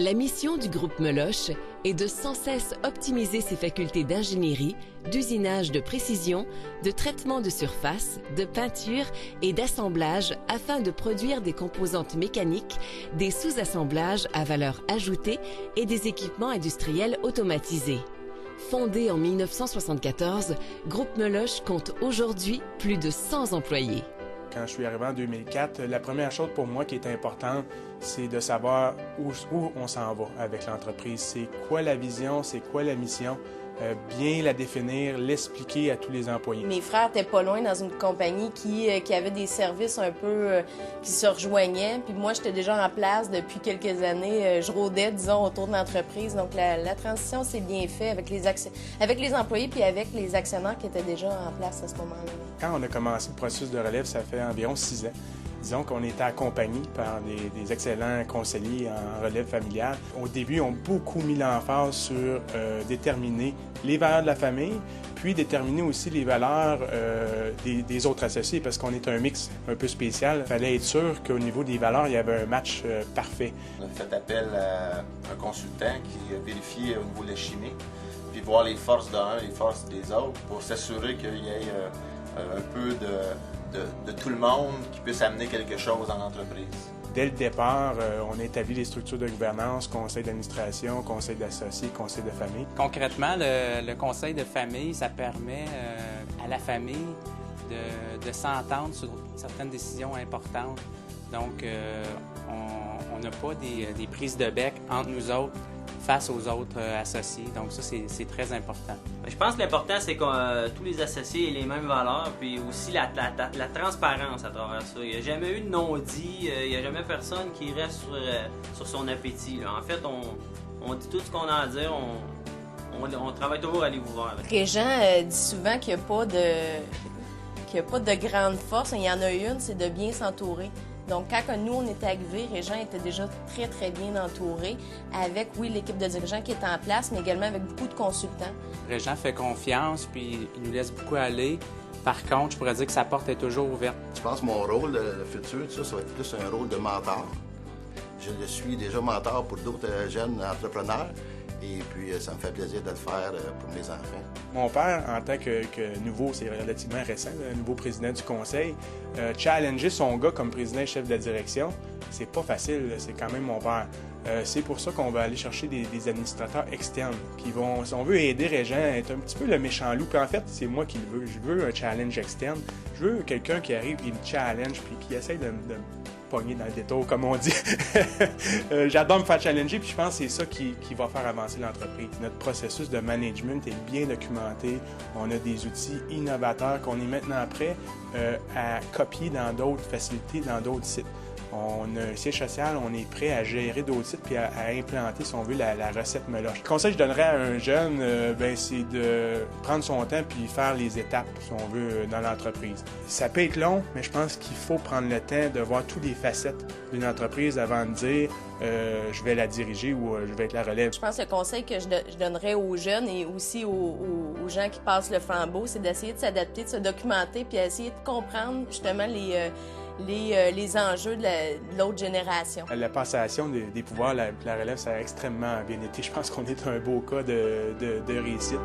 La mission du groupe Meloche est de sans cesse optimiser ses facultés d'ingénierie, d'usinage de précision, de traitement de surface, de peinture et d'assemblage afin de produire des composantes mécaniques, des sous-assemblages à valeur ajoutée et des équipements industriels automatisés. Fondé en 1974, Groupe Meloche compte aujourd'hui plus de 100 employés. Quand je suis arrivé en 2004, la première chose pour moi qui est importante, c'est de savoir où on s'en va avec l'entreprise. C'est quoi la vision, c'est quoi la mission, bien la définir, l'expliquer à tous les employés. Mes frères étaient pas loin dans une compagnie qui avait des services un peu qui se rejoignaient. Puis moi, j'étais déjà en place depuis quelques années. Je rôdais, disons, autour de l'entreprise. Donc la transition s'est bien faite avec les employés puis avec les actionnaires qui étaient déjà en place à ce moment-là. Quand on a commencé le processus de relève, ça fait environ 6 ans. Disons qu'on était accompagnés par des excellents conseillers en relève familiale. Au début, ils ont beaucoup mis l'emphase sur déterminer les valeurs de la famille, puis déterminer aussi les valeurs des autres associés, parce qu'on est un mix un peu spécial. Il fallait être sûr qu'au niveau des valeurs, il y avait un match parfait. On a fait appel à un consultant qui a vérifié au niveau de la chimie, puis voir les forces d'un, les forces des autres, pour s'assurer qu'il y ait un peu de tout le monde qui puisse amener quelque chose en entreprise. Dès le départ, on a établi les structures de gouvernance, conseil d'administration, conseil d'associés, conseil de famille. Concrètement, le conseil de famille, ça permet à la famille de s'entendre sur certaines décisions importantes. Donc, on n'a pas des prises de bec entre nous autres face aux autres associés. Donc ça, c'est très important. Je pense que l'important, c'est que tous les associés aient les mêmes valeurs, puis aussi la transparence à travers ça. Il n'y a jamais eu de non-dit, il n'y a jamais personne qui reste sur son appétit. Là. En fait, on dit tout ce qu'on a à dire, on travaille toujours à livre ouvert. Régent dit souvent qu'il n'y a pas de grande force. Il y en a une, c'est de bien s'entourer. Donc, quand nous, on était arrivés, Régent était déjà très, très bien entouré avec, oui, l'équipe de dirigeants qui est en place, mais également avec beaucoup de consultants. Régent fait confiance, puis il nous laisse beaucoup aller. Par contre, je pourrais dire que sa porte est toujours ouverte. Je pense que mon rôle, le futur, ça va être plus un rôle de mentor. Je le suis déjà mentor pour d'autres jeunes entrepreneurs. Et puis, ça me fait plaisir de le faire pour mes enfants. Mon père, en tant que nouveau, c'est relativement récent, le nouveau président du conseil, challenger son gars comme président et chef de la direction, c'est pas facile, c'est quand même mon père. C'est pour ça qu'on va aller chercher des administrateurs externes qui vont, si on veut aider Régent à être un petit peu le méchant loup. Puis en fait, c'est moi qui le veux. Je veux un challenge externe. Je veux quelqu'un qui arrive et me challenge puis qui essaie de pogner dans le détour, comme on dit. J'adore me faire challenger, puis je pense que c'est ça qui va faire avancer l'entreprise. Notre processus de management est bien documenté. On a des outils innovateurs qu'on est maintenant prêt à copier dans d'autres facilités, dans d'autres sites. On a un siège social, on est prêt à gérer d'autres sites puis à implanter, si on veut, la recette Meloche. Le conseil que je donnerais à un jeune, c'est de prendre son temps puis faire les étapes, si on veut, dans l'entreprise. Ça peut être long, mais je pense qu'il faut prendre le temps de voir toutes les facettes d'une entreprise avant de dire je vais la diriger ou je vais être la relève. Je pense que le conseil que je donnerais aux jeunes et aussi aux gens qui passent le flambeau, c'est d'essayer de s'adapter, de se documenter puis essayer de comprendre justement les enjeux de l'autre génération. La passation des pouvoirs, la relève, ça a extrêmement bien été. Je pense qu'on est un beau cas de réussite.